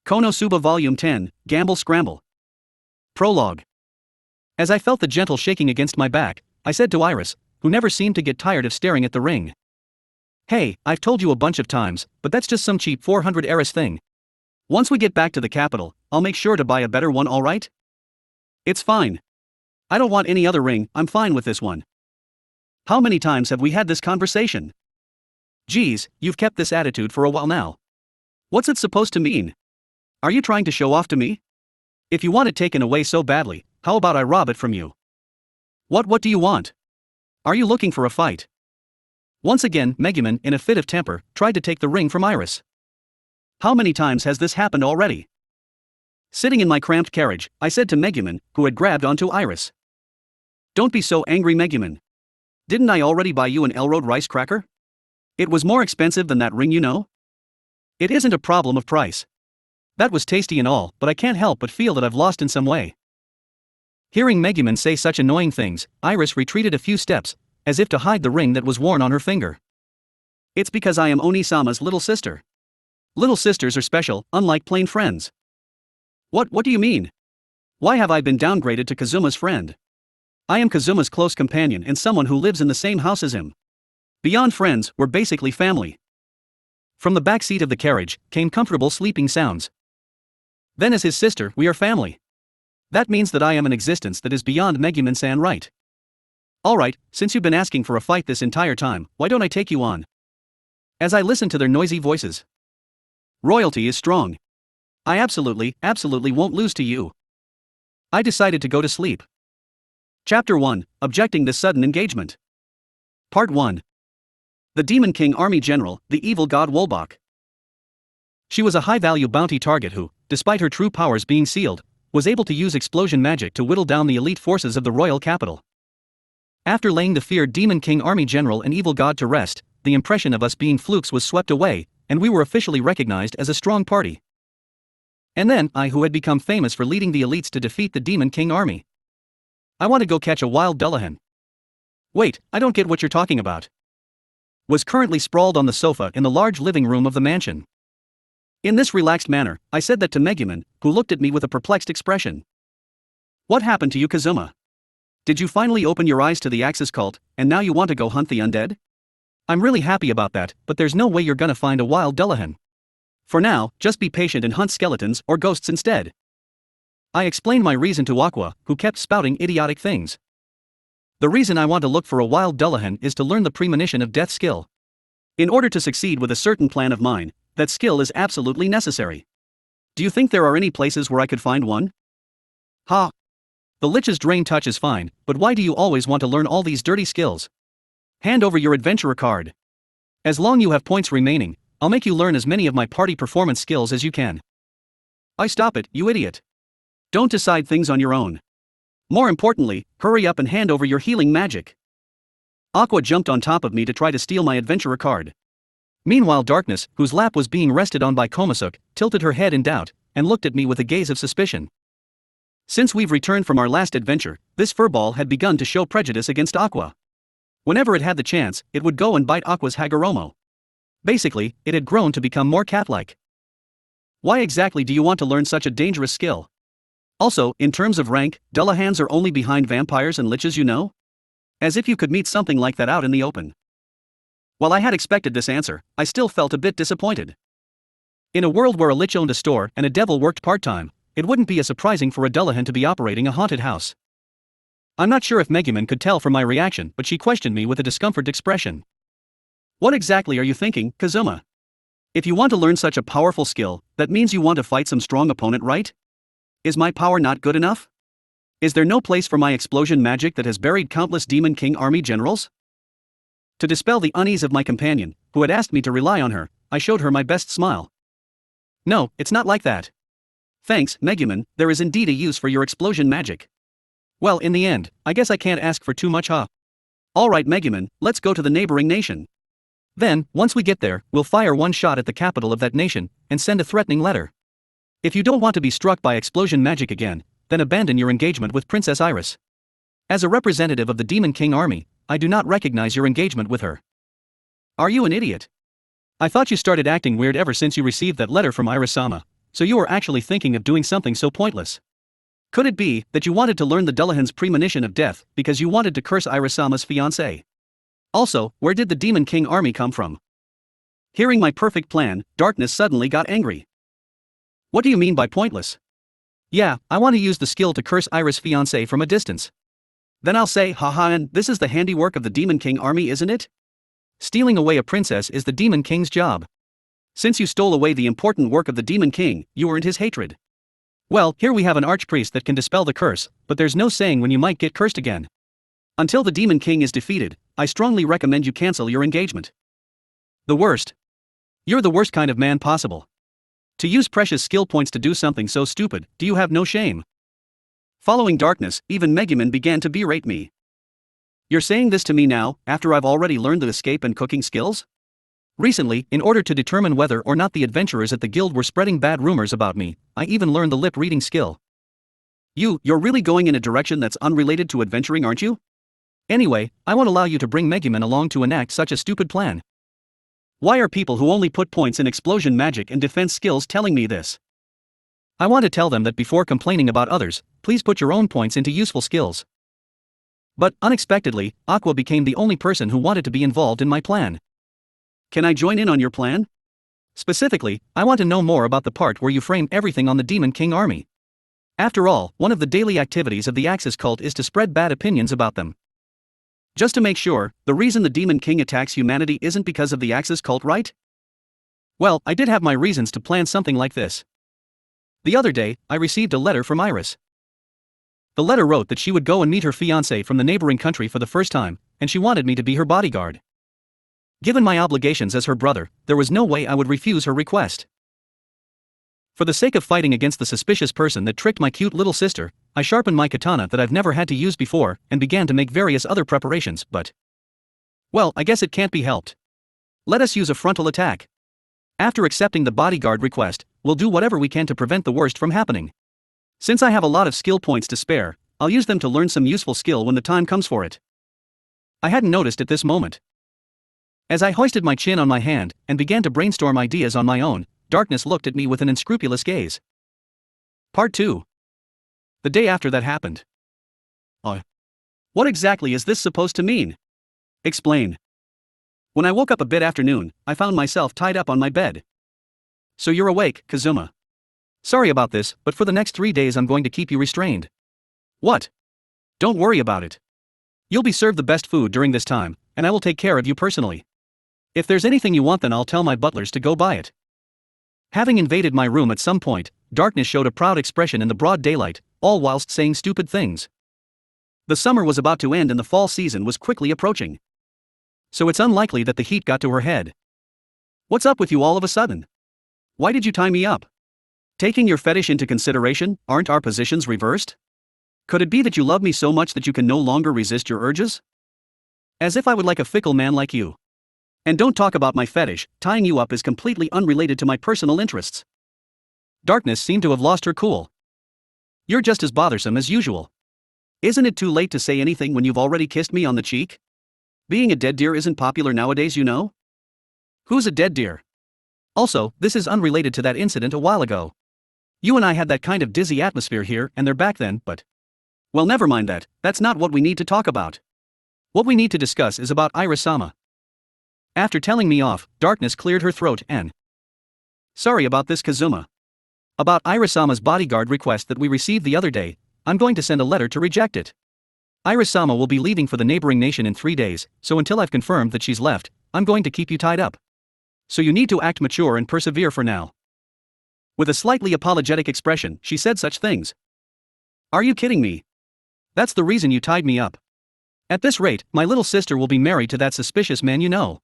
Konosuba Volume 10, Gamble Scramble. Prologue. As I felt the gentle shaking against my back, I said to Iris, who never seemed to get tired of staring at the ring. Hey, I've told you a bunch of times, but that's just some cheap 400 Eris thing. Once we get back to the capital, I'll make sure to buy a better one, alright? It's fine. I don't want any other ring, I'm fine with this one. How many times have we had this conversation? Geez, you've kept this attitude for a while now. What's it supposed to mean? Are you trying to show off to me? If you want it taken away so badly, how about I rob it from you? What do you want? Are you looking for a fight? Once again, Megumin, in a fit of temper, tried to take the ring from Iris. How many times has this happened already? Sitting in my cramped carriage, I said to Megumin, who had grabbed onto Iris. Don't be so angry, Megumin. Didn't I already buy you an Elroad rice cracker? It was more expensive than that ring, you know? It isn't a problem of price. That was tasty and all, but I can't help but feel that I've lost in some way. Hearing Megumin say such annoying things, Iris retreated a few steps, as if to hide the ring that was worn on her finger. It's because I am Oni-sama's little sister. Little sisters are special, unlike plain friends. What do you mean? Why have I been downgraded to Kazuma's friend? I am Kazuma's close companion and someone who lives in the same house as him. Beyond friends, we're basically family. From the back seat of the carriage came comfortable sleeping sounds. Then as his sister, we are family. That means that I am an existence that is beyond Megumin-san, right? Alright, since you've been asking for a fight this entire time, why don't I take you on? As I listened to their noisy voices. Royalty is strong. I absolutely won't lose to you. I decided to go to sleep. Chapter 1, Objecting this sudden engagement. Part 1. The Demon King Army General, the evil god Wolbach. She was a high-value bounty target who, despite her true powers being sealed, was able to use explosion magic to whittle down the elite forces of the royal capital. After laying the feared Demon King Army General and evil god to rest, the impression of us being flukes was swept away, and we were officially recognized as a strong party. And then, I who had become famous for leading the elites to defeat the Demon King Army. I want to go catch a wild Dullahan. Wait, I don't get what you're talking about. Was currently sprawled on the sofa in the large living room of the mansion. In this relaxed manner, I said that to Megumin, who looked at me with a perplexed expression. What happened to you, Kazuma? Did you finally open your eyes to the Axis cult, and now you want to go hunt the undead? I'm really happy about that, but there's no way you're gonna find a wild Dullahan. For now, just be patient and hunt skeletons or ghosts instead. I explained my reason to Aqua, who kept spouting idiotic things. The reason I want to look for a wild Dullahan is to learn the premonition of death skill. In order to succeed with a certain plan of mine, that skill is absolutely necessary. Do you think there are any places where I could find one? Ha! The Lich's Drain Touch is fine, but why do you always want to learn all these dirty skills? Hand over your adventurer card. As long as you have points remaining, I'll make you learn as many of my party performance skills as you can. Stop it, you idiot. Don't decide things on your own. More importantly, hurry up and hand over your healing magic. Aqua jumped on top of me to try to steal my adventurer card. Meanwhile Darkness, whose lap was being rested on by Komasuk, tilted her head in doubt, and looked at me with a gaze of suspicion. Since we've returned from our last adventure, this furball had begun to show prejudice against Aqua. Whenever it had the chance, it would go and bite Aqua's Hagoromo. Basically, it had grown to become more cat-like. Why exactly do you want to learn such a dangerous skill? Also, in terms of rank, Dullahans are only behind vampires and liches, you know? As if you could meet something like that out in the open. While I had expected this answer, I still felt a bit disappointed. In a world where a lich owned a store and a devil worked part-time, it wouldn't be as surprising for a Dullahan to be operating a haunted house. I'm not sure if Megumin could tell from my reaction, but she questioned me with a discomfort expression. What exactly are you thinking, Kazuma? If you want to learn such a powerful skill, that means you want to fight some strong opponent, right? Is my power not good enough? Is there no place for my explosion magic that has buried countless Demon King Army generals? To dispel the unease of my companion, who had asked me to rely on her, I showed her my best smile. No, it's not like that. Thanks, Megumin, there is indeed a use for your explosion magic. Well, in the end, I guess I can't ask for too much, huh? Alright Megumin, let's go to the neighboring nation. Then, once we get there, we'll fire one shot at the capital of that nation, and send a threatening letter. If you don't want to be struck by explosion magic again, then abandon your engagement with Princess Iris. As a representative of the Demon King Army, I do not recognize your engagement with her. Are you an idiot? I thought you started acting weird ever since you received that letter from Iris-sama, So you were actually thinking of doing something so pointless. Could it be that you wanted to learn the Dullahan's premonition of death because you wanted to curse Irisama's fiancé? Also, where did the Demon King army come from? Hearing my perfect plan, Darkness suddenly got angry. What do you mean by pointless? Yeah, I want to use the skill to curse Iris' fiancé from a distance. Then I'll say, haha, and this is the handiwork of the Demon King army, isn't it? Stealing away a princess is the Demon King's job. Since you stole away the important work of the Demon King, you earned his hatred. Well, here we have an archpriest that can dispel the curse, but there's no saying when you might get cursed again. Until the Demon King is defeated, I strongly recommend you cancel your engagement. The worst. You're the worst kind of man possible. To use precious skill points to do something so stupid, do you have no shame? Following Darkness, even Megumin began to berate me. You're saying this to me now, after I've already learned the escape and cooking skills? Recently, in order to determine whether or not the adventurers at the guild were spreading bad rumors about me, I even learned the lip-reading skill. You're really going in a direction that's unrelated to adventuring, aren't you? Anyway, I won't allow you to bring Megumin along to enact such a stupid plan. Why are people who only put points in explosion magic and defense skills telling me this? I want to tell them that before complaining about others, please put your own points into useful skills. But, unexpectedly, Aqua became the only person who wanted to be involved in my plan. Can I join in on your plan? Specifically, I want to know more about the part where you frame everything on the Demon King army. After all, one of the daily activities of the Axis cult is to spread bad opinions about them. Just to make sure, the reason the Demon King attacks humanity isn't because of the Axis cult, right? Well, I did have my reasons to plan something like this. The other day, I received a letter from Iris. The letter wrote that she would go and meet her fiancé from the neighboring country for the first time, and she wanted me to be her bodyguard. Given my obligations as her brother, there was no way I would refuse her request. For the sake of fighting against the suspicious person that tricked my cute little sister, I sharpened my katana that I've never had to use before and began to make various other preparations, but... well, I guess it can't be helped. Let us use a frontal attack. After accepting the bodyguard request, we'll do whatever we can to prevent the worst from happening. Since I have a lot of skill points to spare, I'll use them to learn some useful skill when the time comes for it. I hadn't noticed at this moment. As I hoisted my chin on my hand and began to brainstorm ideas on my own, Darkness looked at me with an unscrupulous gaze. Part 2. The day after that happened. What exactly is this supposed to mean? Explain. When I woke up a bit after noon, I found myself tied up on my bed. So you're awake, Kazuma. Sorry about this, but for the next 3 days I'm going to keep you restrained. What? Don't worry about it. You'll be served the best food during this time, and I will take care of you personally. If there's anything you want, then I'll tell my butlers to go buy it. Having invaded my room at some point, Darkness showed a proud expression in the broad daylight, all whilst saying stupid things. The summer was about to end and the fall season was quickly approaching. So it's unlikely that the heat got to her head. What's up with you all of a sudden? Why did you tie me up? Taking your fetish into consideration, aren't our positions reversed? Could it be that you love me so much that you can no longer resist your urges? As if I would like a fickle man like you. And don't talk about my fetish, tying you up is completely unrelated to my personal interests. Darkness seemed to have lost her cool. You're just as bothersome as usual. Isn't it too late to say anything when you've already kissed me on the cheek? Being a dead deer isn't popular nowadays, you know? Who's a dead deer? Also, this is unrelated to that incident a while ago. You and I had that kind of dizzy atmosphere here and there back then, but... well, never mind that, that's not what we need to talk about. What we need to discuss is about Iris-sama. After telling me off, Darkness cleared her throat and... sorry about this, Kazuma. About Iris-sama's bodyguard request that we received the other day, I'm going to send a letter to reject it. Iris-sama will be leaving for the neighboring nation in 3 days, so until I've confirmed that she's left, I'm going to keep you tied up. So you need to act mature and persevere for now. With a slightly apologetic expression, she said such things. Are you kidding me? That's the reason you tied me up. At this rate, my little sister will be married to that suspicious man you know.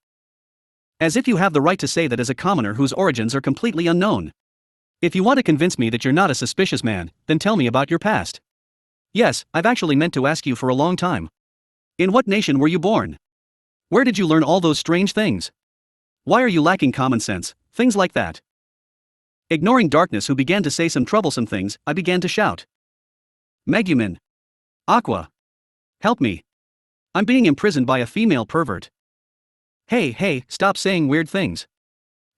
As if you have the right to say that as a commoner whose origins are completely unknown. If you want to convince me that you're not a suspicious man, then tell me about your past. Yes, I've actually meant to ask you for a long time. In what nation were you born? Where did you learn all those strange things? Why are you lacking common sense? Things like that. Ignoring Darkness, who began to say some troublesome things, I began to shout. Megumin. Aqua. Help me. I'm being imprisoned by a female pervert. Hey, stop saying weird things.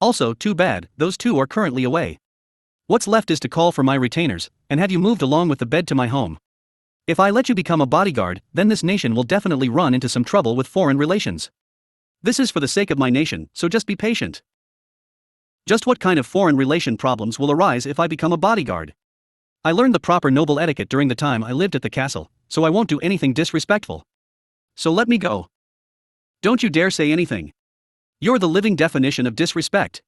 Also, too bad, those two are currently away. What's left is to call for my retainers, and have you moved along with the bed to my home. If I let you become a bodyguard, then this nation will definitely run into some trouble with foreign relations. This is for the sake of my nation, so just be patient. Just what kind of foreign relation problems will arise if I become a bodyguard? I learned the proper noble etiquette during the time I lived at the castle, so I won't do anything disrespectful. So let me go. Don't you dare say anything. You're the living definition of disrespect.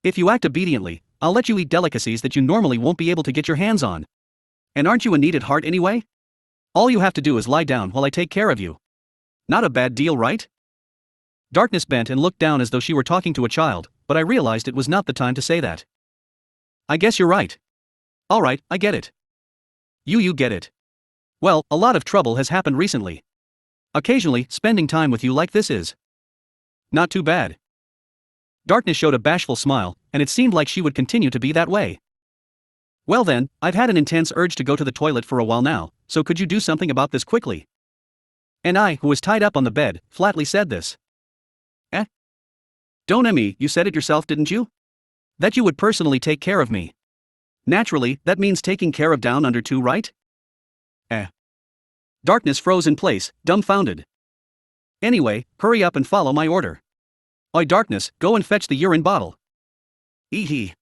If you act obediently, I'll let you eat delicacies that you normally won't be able to get your hands on. And aren't you a neat at heart anyway? All you have to do is lie down while I take care of you. Not a bad deal, right? Darkness bent and looked down as though she were talking to a child, but I realized it was not the time to say that. I guess you're right. Alright, I get it. You get it. Well, a lot of trouble has happened recently. Occasionally, spending time with you like this is not too bad. Darkness showed a bashful smile, and it seemed like she would continue to be that way. Well then, I've had an intense urge to go to the toilet for a while now, so could you do something about this quickly? And I, who was tied up on the bed, flatly said this. Don't me, you said it yourself, didn't you? That you would personally take care of me. Naturally, that means taking care of down under too, right? Darkness froze in place, dumbfounded. Anyway, hurry up and follow my order. Oi Darkness, go and fetch the urine bottle. Eehee.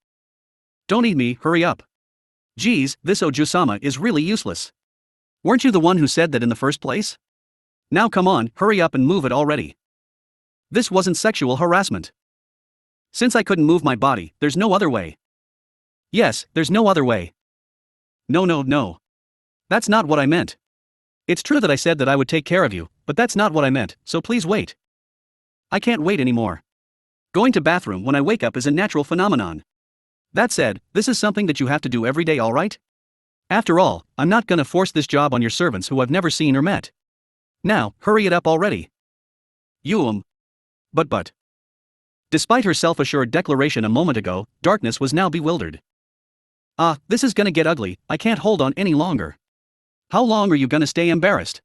Don't eat me, hurry up. Geez, this Ojusama is really useless. Weren't you the one who said that in the first place? Now come on, hurry up and move it already. This wasn't sexual harassment. Since I couldn't move my body, there's no other way. Yes, there's no other way. No. That's not what I meant. It's true that I said that I would take care of you, but that's not what I meant, so please wait. I can't wait anymore. Going to bathroom when I wake up is a natural phenomenon. That said, this is something that you have to do every day, alright? After all, I'm not gonna force this job on your servants who I've never seen or met. Now, hurry it up already. But. Despite her self-assured declaration a moment ago, Darkness was now bewildered. This is gonna get ugly, I can't hold on any longer. How long are you gonna stay embarrassed?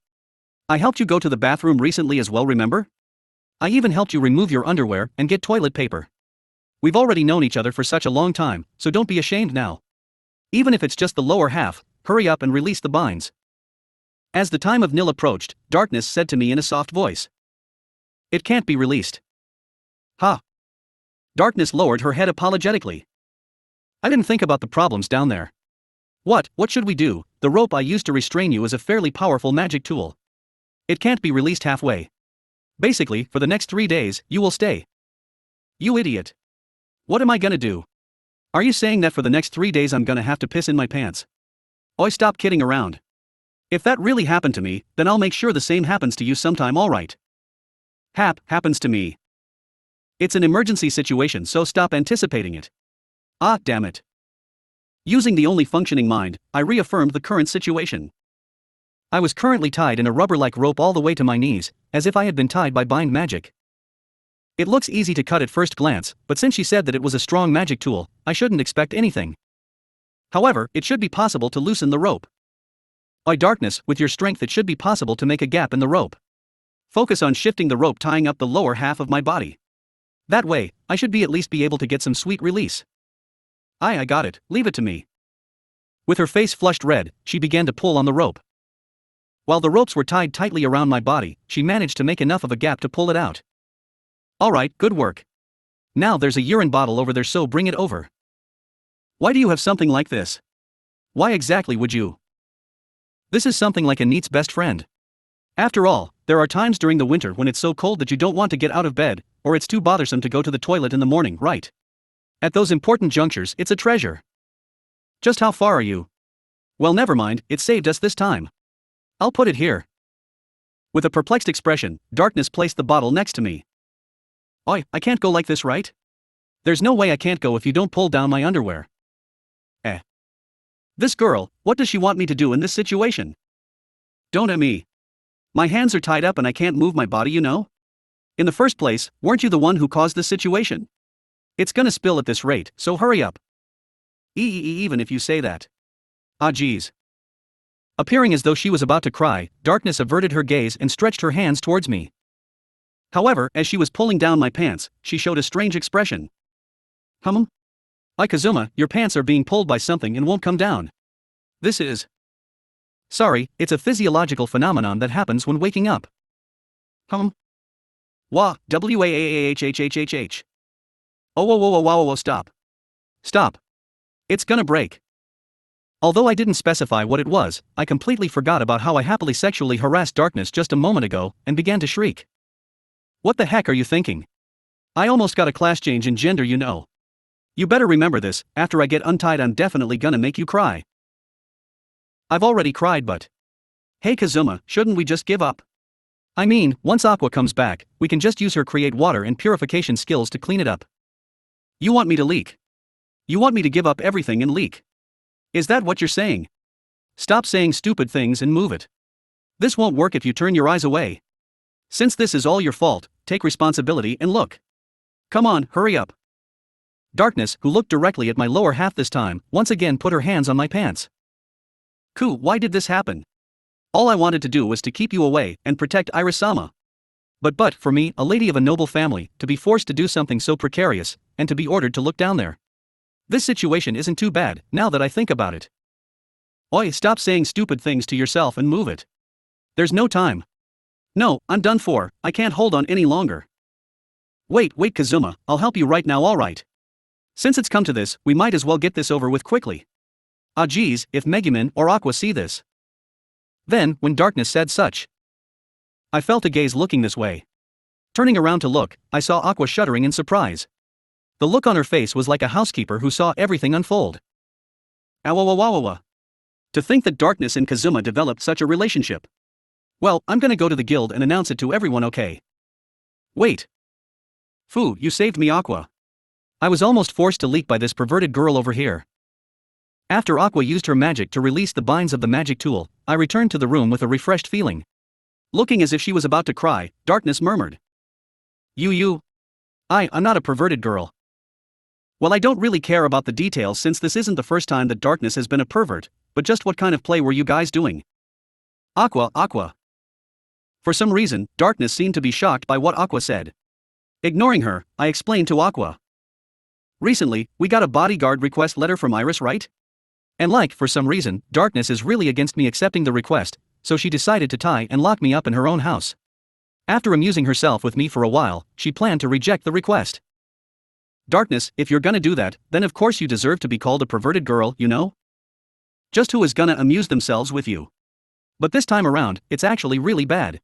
I helped you go to the bathroom recently as well, remember? I even helped you remove your underwear and get toilet paper. We've already known each other for such a long time, so don't be ashamed now. Even if it's just the lower half, hurry up and release the binds. As the time of nil approached, Darkness said to me in a soft voice. It can't be released. Darkness lowered her head apologetically. I didn't think about the problems down there. What should we do? The rope I used to restrain you is a fairly powerful magic tool. It can't be released halfway. Basically, for the next 3 days, you will stay. You idiot. What am I gonna do? Are you saying that for the next 3 days I'm gonna have to piss in my pants? Oi, stop kidding around. If that really happened to me, then I'll make sure the same happens to you sometime, alright? Happens to me. It's an emergency situation, so stop anticipating it. Damn it. Using the only functioning mind, I reaffirmed the current situation. I was currently tied in a rubber-like rope all the way to my knees, as if I had been tied by bind magic. It looks easy to cut at first glance, but since she said that it was a strong magic tool, I shouldn't expect anything. However, it should be possible to loosen the rope. By Darkness, with your strength it should be possible to make a gap in the rope. Focus on shifting the rope tying up the lower half of my body. That way, I should at least be able to get some sweet release. I got it, leave it to me. With her face flushed red, she began to pull on the rope. While the ropes were tied tightly around my body, she managed to make enough of a gap to pull it out. Alright, good work. Now there's a urine bottle over there, so bring it over. Why do you have something like this? Why exactly would you? This is something like a neat's best friend. After all, there are times during the winter when it's so cold that you don't want to get out of bed, or it's too bothersome to go to the toilet in the morning, right? At those important junctures, it's a treasure. Just how far are you? Well, never mind, it saved us this time. I'll put it here. With a perplexed expression, Darkness placed the bottle next to me. Oi, I can't go like this, right? There's no way I can't go if you don't pull down my underwear. This girl, what does she want me to do in this situation? Don't me. My hands are tied up and I can't move my body, you know? In the first place, weren't you the one who caused this situation? It's gonna spill at this rate, so hurry up. Even if you say that. Geez. Appearing as though she was about to cry, Darkness averted her gaze and stretched her hands towards me. However, as she was pulling down my pants, she showed a strange expression. Oi Kazuma, your pants are being pulled by something and won't come down. This is. Sorry, it's a physiological phenomenon that happens when waking up. Wah, W-A-A-H-H-H-H-H. Oh, whoa, whoa, whoa, whoa, whoa, stop. Stop. It's gonna break. Although I didn't specify what it was, I completely forgot about how I happily sexually harassed Darkness just a moment ago and began to shriek. What the heck are you thinking? I almost got a class change in gender, you know. You better remember this, after I get untied I'm definitely gonna make you cry. I've already cried but. Hey Kazuma, shouldn't we just give up? I mean, once Aqua comes back, we can just use her create water and purification skills to clean it up. You want me to leak? You want me to give up everything and leak? Is that what you're saying? Stop saying stupid things and move it. This won't work if you turn your eyes away. Since this is all your fault, take responsibility and look. Come on, hurry up. Darkness, who looked directly at my lower half this time, once again put her hands on my pants. Why did this happen? All I wanted to do was to keep you away and protect Iris-sama. But for me, a lady of a noble family, to be forced to do something so precarious, and to be ordered to look down there. This situation isn't too bad, now that I think about it. Oi, stop saying stupid things to yourself and move it. There's no time. No, I'm done for, I can't hold on any longer. Wait Kazuma, I'll help you right now, alright. Since it's come to this, we might as well get this over with quickly. Ah geez, if Megumin or Aqua see this. Then, when Darkness said such, I felt a gaze looking this way. Turning around to look, I saw Aqua shuddering in surprise. The look on her face was like a housekeeper who saw everything unfold. Awawawawawa. To think that Darkness and Kazuma developed such a relationship. Well, I'm gonna go to the guild and announce it to everyone, okay? Wait. Phew, you saved me, Aqua. I was almost forced to leak by this perverted girl over here. After Aqua used her magic to release the binds of the magic tool, I returned to the room with a refreshed feeling. Looking as if she was about to cry, Darkness murmured. I'm not a perverted girl. Well, I don't really care about the details since this isn't the first time that Darkness has been a pervert, but just what kind of play were you guys doing? Aqua. For some reason, Darkness seemed to be shocked by what Aqua said. Ignoring her, I explained to Aqua. Recently, we got a bodyguard request letter from Iris, right? And for some reason, Darkness is really against me accepting the request, so she decided to tie and lock me up in her own house. After amusing herself with me for a while, she planned to reject the request. Darkness, if you're gonna do that, then of course you deserve to be called a perverted girl, you know? Just who is gonna amuse themselves with you? But this time around, it's actually really bad.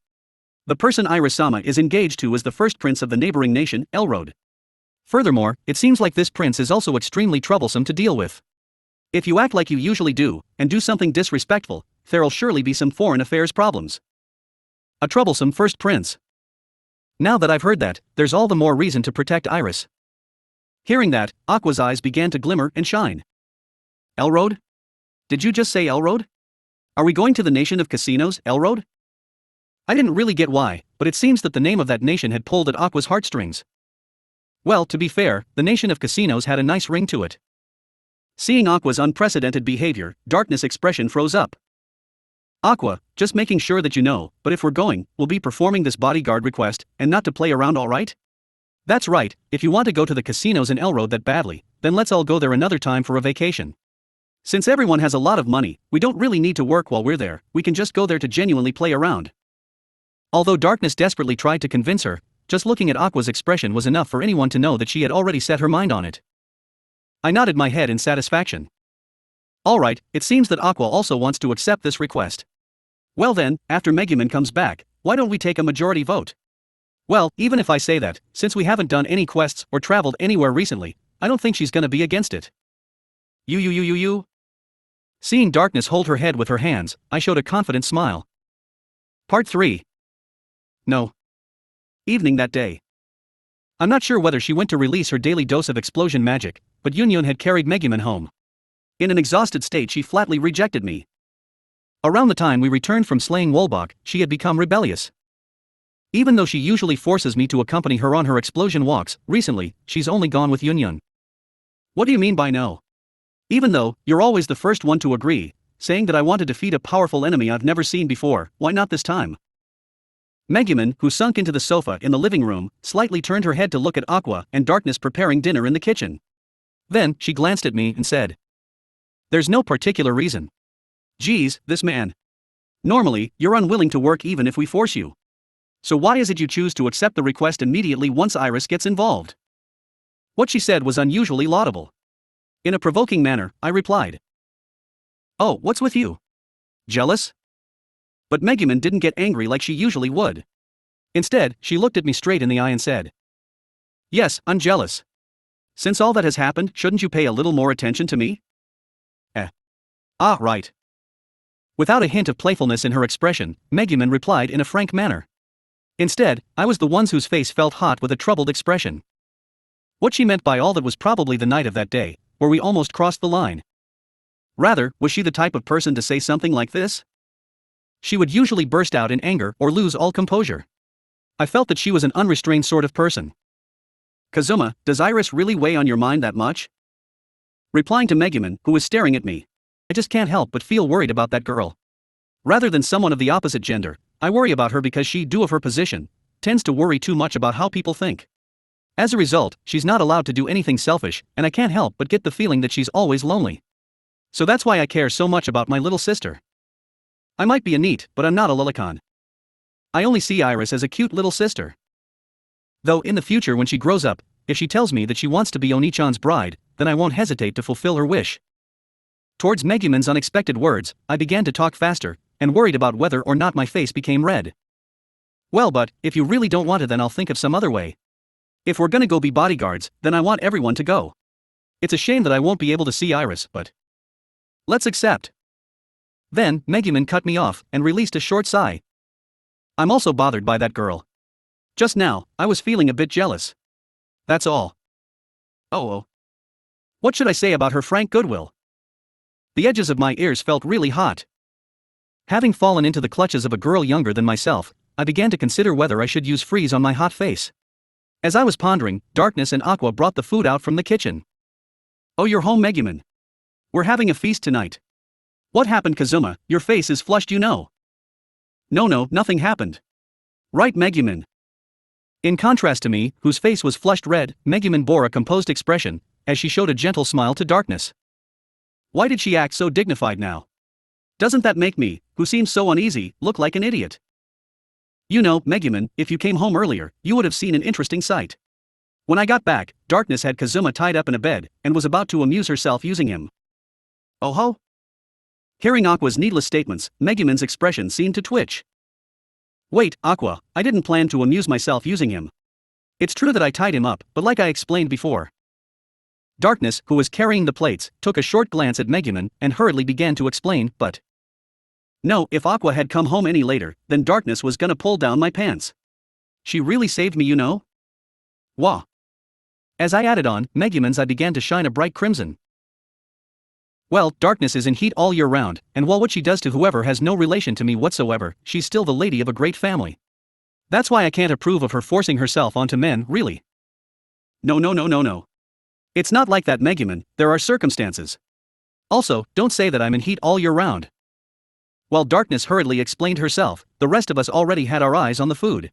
The person Iris-sama is engaged to is the first prince of the neighboring nation, Elrode. Furthermore, it seems like this prince is also extremely troublesome to deal with. If you act like you usually do, and do something disrespectful, there'll surely be some foreign affairs problems. A troublesome first prince. Now that I've heard that, there's all the more reason to protect Iris. Hearing that, Aqua's eyes began to glimmer and shine. Elrode? Did you just say Elrode? Are we going to the nation of casinos, Elrode? I didn't really get why, but it seems that the name of that nation had pulled at Aqua's heartstrings. Well, to be fair, the nation of casinos had a nice ring to it. Seeing Aqua's unprecedented behavior, Darkness' expression froze up. Aqua, just making sure that you know, but if we're going, we'll be performing this bodyguard request, and not to play around, alright? That's right, if you want to go to the casinos in Elrode that badly, then let's all go there another time for a vacation. Since everyone has a lot of money, we don't really need to work while we're there, we can just go there to genuinely play around. Although Darkness desperately tried to convince her, just looking at Aqua's expression was enough for anyone to know that she had already set her mind on it. I nodded my head in satisfaction. Alright, it seems that Aqua also wants to accept this request. Well then, after Megumin comes back, why don't we take a majority vote? Well, even if I say that, since we haven't done any quests or traveled anywhere recently, I don't think she's gonna be against it. You. Seeing Darkness hold her head with her hands, I showed a confident smile. Part 3. No. Evening that day. I'm not sure whether she went to release her daily dose of explosion magic, but Yunyun had carried Megumin home. In an exhausted state she flatly rejected me. Around the time we returned from slaying Wolbach, she had become rebellious. Even though she usually forces me to accompany her on her explosion walks, recently, she's only gone with Yunyun. What do you mean by no? Even though, you're always the first one to agree, saying that I want to defeat a powerful enemy I've never seen before, why not this time? Megumin, who sunk into the sofa in the living room, slightly turned her head to look at Aqua and Darkness preparing dinner in the kitchen. Then, she glanced at me and said, "There's no particular reason. Geez, this man. Normally, you're unwilling to work even if we force you. So why is it you choose to accept the request immediately once Iris gets involved?" What she said was unusually laudable. In a provoking manner, I replied, "Oh, what's with you? Jealous?" But Megumin didn't get angry like she usually would. Instead, she looked at me straight in the eye and said, "Yes, I'm jealous. Since all that has happened, shouldn't you pay a little more attention to me?" Ah, right. Without a hint of playfulness in her expression, Megumin replied in a frank manner. Instead, I was the one whose face felt hot with a troubled expression. What she meant by all that was probably the night of that day, where we almost crossed the line. Rather, was she the type of person to say something like this? She would usually burst out in anger or lose all composure. I felt that she was an unrestrained sort of person. "Kazuma, does Iris really weigh on your mind that much?" Replying to Megumin, who was staring at me, "I just can't help but feel worried about that girl. Rather than someone of the opposite gender, I worry about her because she, due of her position, tends to worry too much about how people think. As a result, she's not allowed to do anything selfish, and I can't help but get the feeling that she's always lonely. So that's why I care so much about my little sister. I might be a NEET, but I'm not a lolicon. I only see Iris as a cute little sister. Though in the future when she grows up, if she tells me that she wants to be Oni-chan's bride, then I won't hesitate to fulfill her wish." Towards Megumin's unexpected words, I began to talk faster, and worried about whether or not my face became red. "Well, but, if you really don't want to, then I'll think of some other way. If we're gonna go be bodyguards, then I want everyone to go. It's a shame that I won't be able to see Iris, but let's accept." Then, Megumin cut me off, and released a short sigh. "I'm also bothered by that girl. Just now, I was feeling a bit jealous. That's all. Oh. What should I say about her frank goodwill?" The edges of my ears felt really hot. Having fallen into the clutches of a girl younger than myself, I began to consider whether I should use freeze on my hot face. As I was pondering, Darkness and Aqua brought the food out from the kitchen. "Oh, you're home, Megumin. We're having a feast tonight. What happened, Kazuma? Your face is flushed, you know." No, nothing happened. Right, Megumin?" In contrast to me, whose face was flushed red, Megumin bore a composed expression, as she showed a gentle smile to Darkness. Why did she act so dignified now? Doesn't that make me, who seems so uneasy, look like an idiot? "You know, Megumin, if you came home earlier, you would have seen an interesting sight. When I got back, Darkness had Kazuma tied up in a bed, and was about to amuse herself using him." "Oh ho?" Hearing Aqua's needless statements, Megumin's expression seemed to twitch. "Wait, Aqua, I didn't plan to amuse myself using him. It's true that I tied him up, but like I explained before." Darkness, who was carrying the plates, took a short glance at Megumin, and hurriedly began to explain, but no, if Aqua had come home any later, then Darkness was gonna pull down my pants. She really saved me, you know? Wah. As I added on, Megumin's eye began to shine a bright crimson. "Well, Darkness is in heat all year round, and while what she does to whoever has no relation to me whatsoever, she's still the lady of a great family. That's why I can't approve of her forcing herself onto men, really." No. It's not like that, Megumin, there are circumstances. Also, don't say that I'm in heat all year round." While Darkness hurriedly explained herself, the rest of us already had our eyes on the food.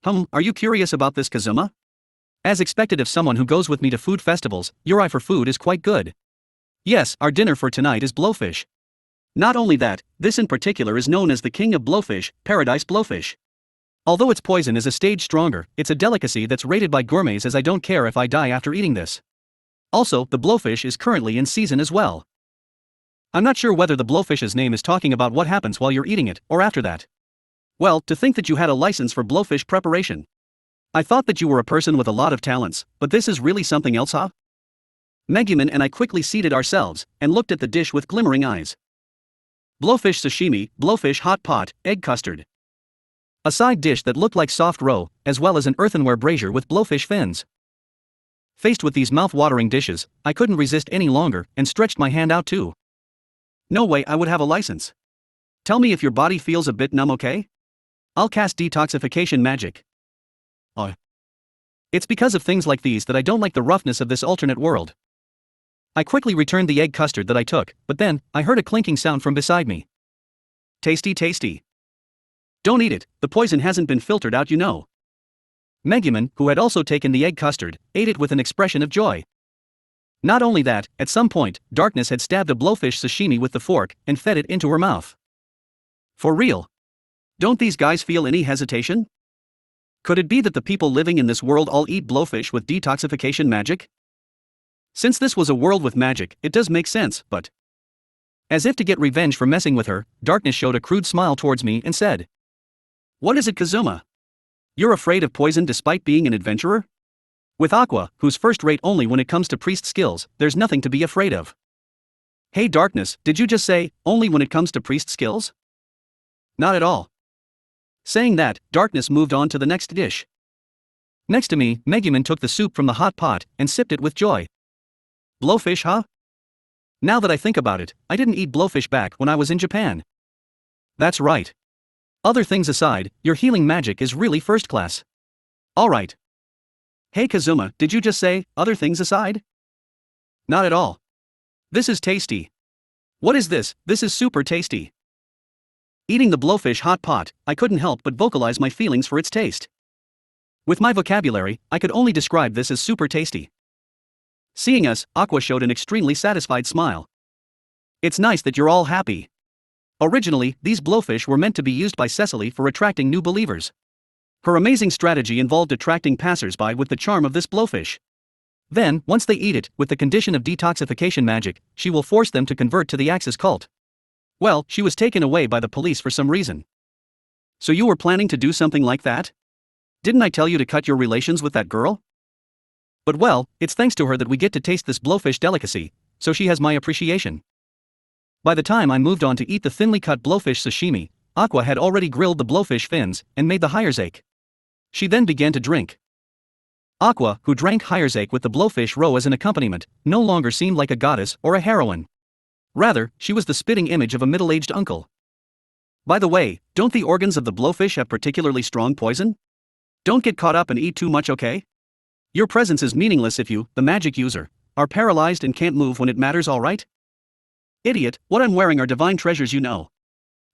Are you curious about this, Kazuma? As expected of someone who goes with me to food festivals, your eye for food is quite good. Yes, our dinner for tonight is blowfish. Not only that, this in particular is known as the king of blowfish, paradise blowfish. Although its poison is a stage stronger, it's a delicacy that's rated by gourmets as I don't care if I die after eating this. Also, the blowfish is currently in season as well. I'm not sure whether the blowfish's name is talking about what happens while you're eating it, or after that. Well, to think that you had a license for blowfish preparation. I thought that you were a person with a lot of talents, but this is really something else, huh? Megumin and I quickly seated ourselves, and looked at the dish with glimmering eyes. Blowfish sashimi, blowfish hot pot, egg custard. A side dish that looked like soft roe, as well as an earthenware brazier with blowfish fins. Faced with these mouth-watering dishes, I couldn't resist any longer, and stretched my hand out too. No way I would have a license. Tell me if your body feels a bit numb, okay? I'll cast detoxification magic. Oh. It's because of things like these that I don't like the roughness of this alternate world. I quickly returned the egg custard that I took, but then, I heard a clinking sound from beside me. Tasty. Don't eat it, the poison hasn't been filtered out, you know. Megumin, who had also taken the egg custard, ate it with an expression of joy. Not only that, at some point, Darkness had stabbed a blowfish sashimi with the fork and fed it into her mouth. For real? Don't these guys feel any hesitation? Could it be that the people living in this world all eat blowfish with detoxification magic? Since this was a world with magic, it does make sense, but... As if to get revenge for messing with her, Darkness showed a crude smile towards me and said, "What is it, Kazuma? You're afraid of poison despite being an adventurer? With Aqua, who's first rate only when it comes to priest skills, there's nothing to be afraid of." Hey Darkness, did you just say, only when it comes to priest skills? Not at all. Saying that, Darkness moved on to the next dish. Next to me, Megumin took the soup from the hot pot and sipped it with joy. Blowfish, huh? Now that I think about it, I didn't eat blowfish back when I was in Japan. That's right. Other things aside, your healing magic is really first class. Alright. Hey Kazuma, did you just say, other things aside? Not at all. This is tasty. What is this? This is super tasty. Eating the blowfish hot pot, I couldn't help but vocalize my feelings for its taste. With my vocabulary, I could only describe this as super tasty. Seeing us, Aqua showed an extremely satisfied smile. It's nice that you're all happy. Originally, these blowfish were meant to be used by Cecily for attracting new believers. Her amazing strategy involved attracting passers-by with the charm of this blowfish. Then, once they eat it, with the condition of detoxification magic, she will force them to convert to the Axis cult. Well, she was taken away by the police for some reason. So you were planning to do something like that? Didn't I tell you to cut your relations with that girl? But well, it's thanks to her that we get to taste this blowfish delicacy, so she has my appreciation. By the time I moved on to eat the thinly cut blowfish sashimi, Aqua had already grilled the blowfish fins and made the Hirezake. She then began to drink. Aqua, who drank Hirezake with the blowfish roe as an accompaniment, no longer seemed like a goddess or a heroine. Rather, she was the spitting image of a middle-aged uncle. By the way, don't the organs of the blowfish have particularly strong poison? Don't get caught up and eat too much, okay? Your presence is meaningless if you, the magic user, are paralyzed and can't move when it matters, alright? Idiot, what I'm wearing are divine treasures, you know.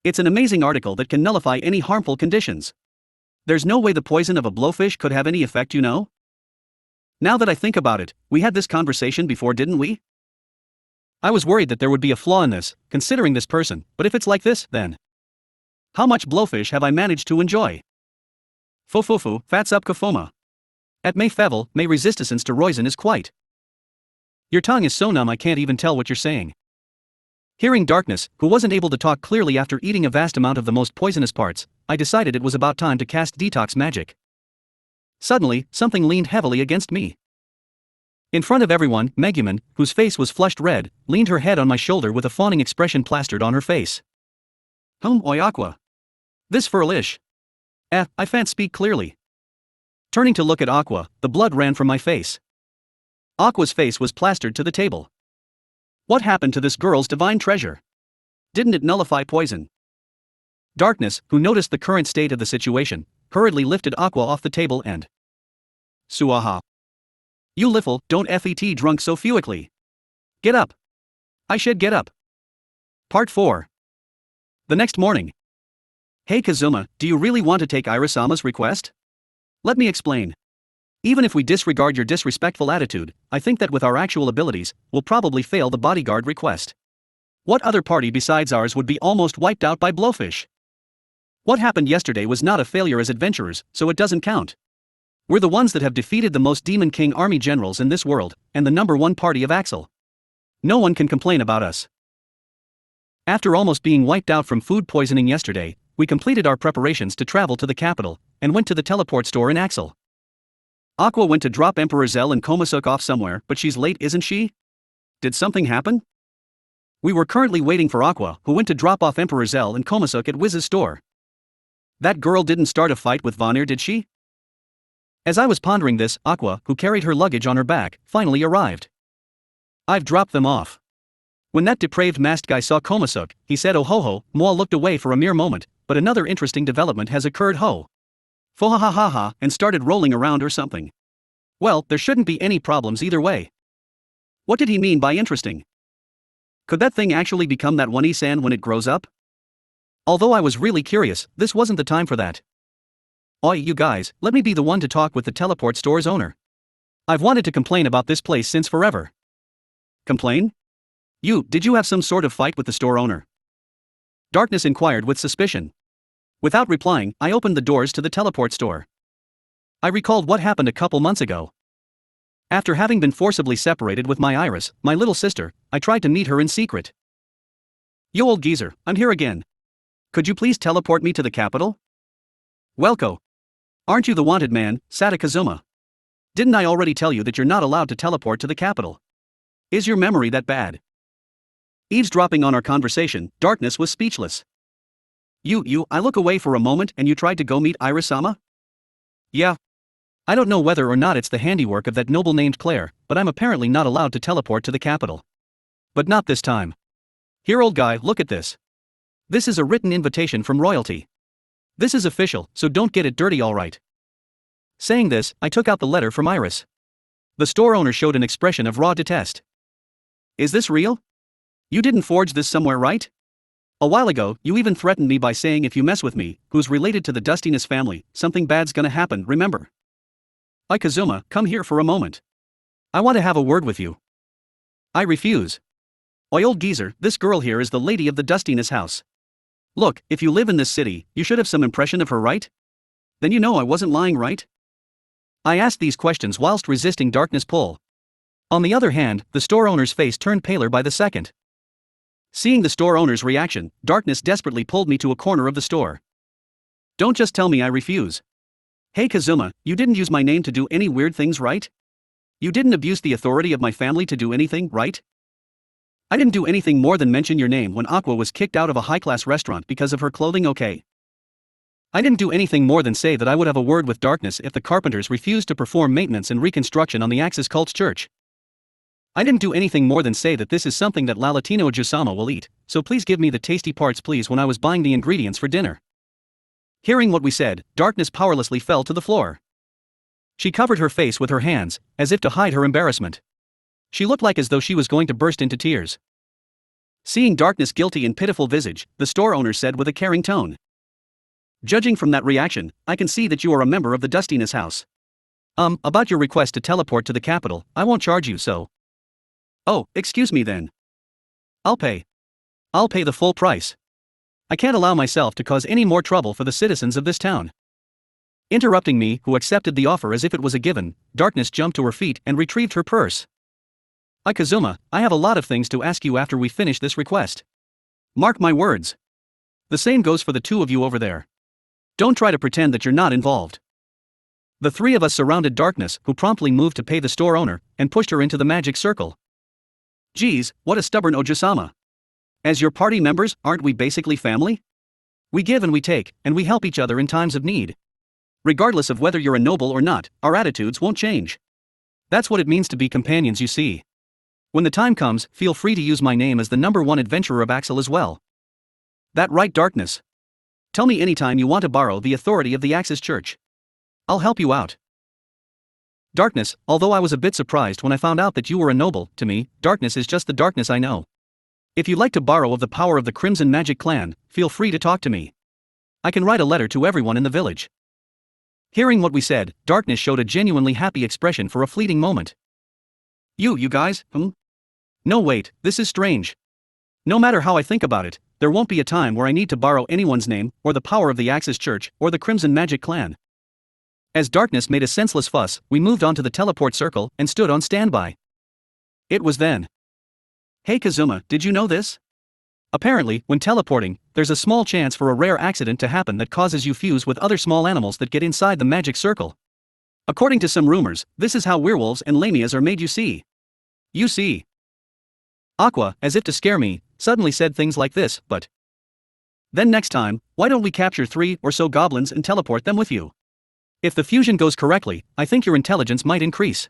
It's an amazing article that can nullify any harmful conditions. There's no way the poison of a blowfish could have any effect, you know? Now that I think about it, we had this conversation before, didn't we? I was worried that there would be a flaw in this, considering this person, but if it's like this, then... How much blowfish have I managed to enjoy? Fofufu, fats up kafoma. At may fevel, may resistance to roisin is quite. Your tongue is so numb I can't even tell what you're saying. Hearing Darkness, who wasn't able to talk clearly after eating a vast amount of the most poisonous parts, I decided it was about time to cast detox magic. Suddenly, something leaned heavily against me. In front of everyone, Megumin, whose face was flushed red, leaned her head on my shoulder with a fawning expression plastered on her face. Oi Aqua. This furlish. I can't speak clearly. Turning to look at Aqua, the blood ran from my face. Aqua's face was plastered to the table. What happened to this girl's divine treasure? Didn't it nullify poison? Darkness, who noticed the current state of the situation, hurriedly lifted Aqua off the table and... Suaha. You liffle, don't fet drunk so feuically. Get up. I should get up. Part 4. The next morning. Hey Kazuma, do you really want to take Irisama's request? Let me explain. Even if we disregard your disrespectful attitude, I think that with our actual abilities, we'll probably fail the bodyguard request. What other party besides ours would be almost wiped out by blowfish? What happened yesterday was not a failure as adventurers, so it doesn't count. We're the ones that have defeated the most Demon King army generals in this world, and the #1 party of Axel. No one can complain about us. After almost being wiped out from food poisoning yesterday, we completed our preparations to travel to the capital, and went to the teleport store in Axel. Aqua went to drop Emperor Zell and Konosuba off somewhere, but she's late, isn't she? Did something happen? We were currently waiting for Aqua, who went to drop off Emperor Zell and Konosuba at Wiz's store. That girl didn't start a fight with Vonir, did she? As I was pondering this, Aqua, who carried her luggage on her back, finally arrived. I've dropped them off. When that depraved masked guy saw Konosuba, he said oh ho ho. Moi looked away for a mere moment, but another interesting development has occurred ho. Fohahahaha, and started rolling around or something. Well, there shouldn't be any problems either way. What did he mean by interesting? Could that thing actually become that one Isan when it grows up? Although I was really curious, this wasn't the time for that. Oi, you guys, let me be the one to talk with the teleport store's owner. I've wanted to complain about this place since forever. Complain? Did you have some sort of fight with the store owner? Darkness inquired with suspicion. Without replying, I opened the doors to the teleport store. I recalled what happened a couple months ago. After having been forcibly separated with my Iris, my little sister, I tried to meet her in secret. Yo old geezer, I'm here again. Could you please teleport me to the capital? Welko. Aren't you the wanted man, Sata Kazuma? Didn't I already tell you that you're not allowed to teleport to the capital? Is your memory that bad? Eavesdropping on our conversation, Darkness was speechless. I look away for a moment and you tried to go meet Iris-sama? Yeah. I don't know whether or not it's the handiwork of that noble named Claire, but I'm apparently not allowed to teleport to the capital. But not this time. Here old guy, look at this. This is a written invitation from royalty. This is official, so don't get it dirty alright. Saying this, I took out the letter from Iris. The store owner showed an expression of raw detest. Is this real? You didn't forge this somewhere, right? A while ago, you even threatened me by saying if you mess with me, who's related to the Dustiness family, something bad's gonna happen, remember? Kazuma, come here for a moment. I want to have a word with you. I refuse. Oi old geezer, this girl here is the lady of the Dustiness house. Look, if you live in this city, you should have some impression of her, right? Then you know I wasn't lying, right? I asked these questions whilst resisting Darkness' pull. On the other hand, the store owner's face turned paler by the second. Seeing the store owner's reaction, Darkness desperately pulled me to a corner of the store. Don't just tell me I refuse. Hey Kazuma, you didn't use my name to do any weird things, right? You didn't abuse the authority of my family to do anything, right? I didn't do anything more than mention your name when Aqua was kicked out of a high-class restaurant because of her clothing, okay? I didn't do anything more than say that I would have a word with Darkness if the carpenters refused to perform maintenance and reconstruction on the Axis Cult's church. I didn't do anything more than say that this is something that Lalatino Jusama will eat, so please give me the tasty parts please when I was buying the ingredients for dinner. Hearing what we said, Darkness powerlessly fell to the floor. She covered her face with her hands, as if to hide her embarrassment. She looked like as though she was going to burst into tears. Seeing Darkness' guilty and pitiful visage, the store owner said with a caring tone. Judging from that reaction, I can see that you are a member of the Dustiness house. About your request to teleport to the capital, I won't charge you so. Oh, excuse me then. I'll pay the full price. I can't allow myself to cause any more trouble for the citizens of this town. Interrupting me, who accepted the offer as if it was a given, Darkness jumped to her feet and retrieved her purse. Kazuma, I have a lot of things to ask you after we finish this request. Mark my words. The same goes for the two of you over there. Don't try to pretend that you're not involved. The three of us surrounded Darkness, who promptly moved to pay the store owner, and pushed her into the magic circle. Geez, what a stubborn Ojusama. As your party members, aren't we basically family? We give and we take, and we help each other in times of need. Regardless of whether you're a noble or not, our attitudes won't change. That's what it means to be companions, you see. When the time comes, feel free to use my name as the #1 adventurer of Axel as well. That right, Darkness? Tell me anytime you want to borrow the authority of the Axis Church. I'll help you out. Darkness, although I was a bit surprised when I found out that you were a noble, to me, Darkness is just the Darkness I know. If you'd like to borrow of the power of the Crimson Magic Clan, feel free to talk to me. I can write a letter to everyone in the village. Hearing what we said, Darkness showed a genuinely happy expression for a fleeting moment. You guys, No wait, this is strange. No matter how I think about it, there won't be a time where I need to borrow anyone's name, or the power of the Axis Church, or the Crimson Magic Clan. As Darkness made a senseless fuss, we moved on to the teleport circle and stood on standby. It was then. Hey Kazuma, did you know this? Apparently, when teleporting, there's a small chance for a rare accident to happen that causes you fuse with other small animals that get inside the magic circle. According to some rumors, this is how werewolves and lamias are made, you see. You see. Aqua, as if to scare me, suddenly said things like this, but then next time, why don't we capture 3 or so goblins and teleport them with you? If the fusion goes correctly, I think your intelligence might increase.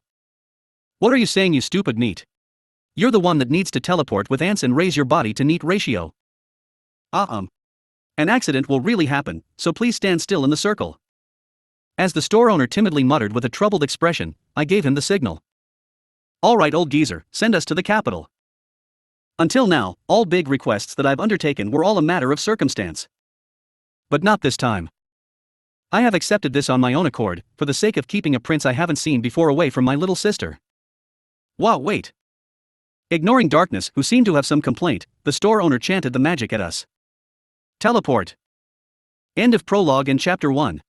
What are you saying, you stupid neat? You're the one that needs to teleport with ants and raise your body to neat ratio. An accident will really happen, so please stand still in the circle. As the store owner timidly muttered with a troubled expression, I gave him the signal. Alright old geezer, send us to the capital. Until now, all big requests that I've undertaken were all a matter of circumstance. But not this time. I have accepted this on my own accord, for the sake of keeping a prince I haven't seen before away from my little sister. Wow, wait. Ignoring Darkness, who seemed to have some complaint, the store owner chanted the magic at us. Teleport. End of prologue in Chapter 1.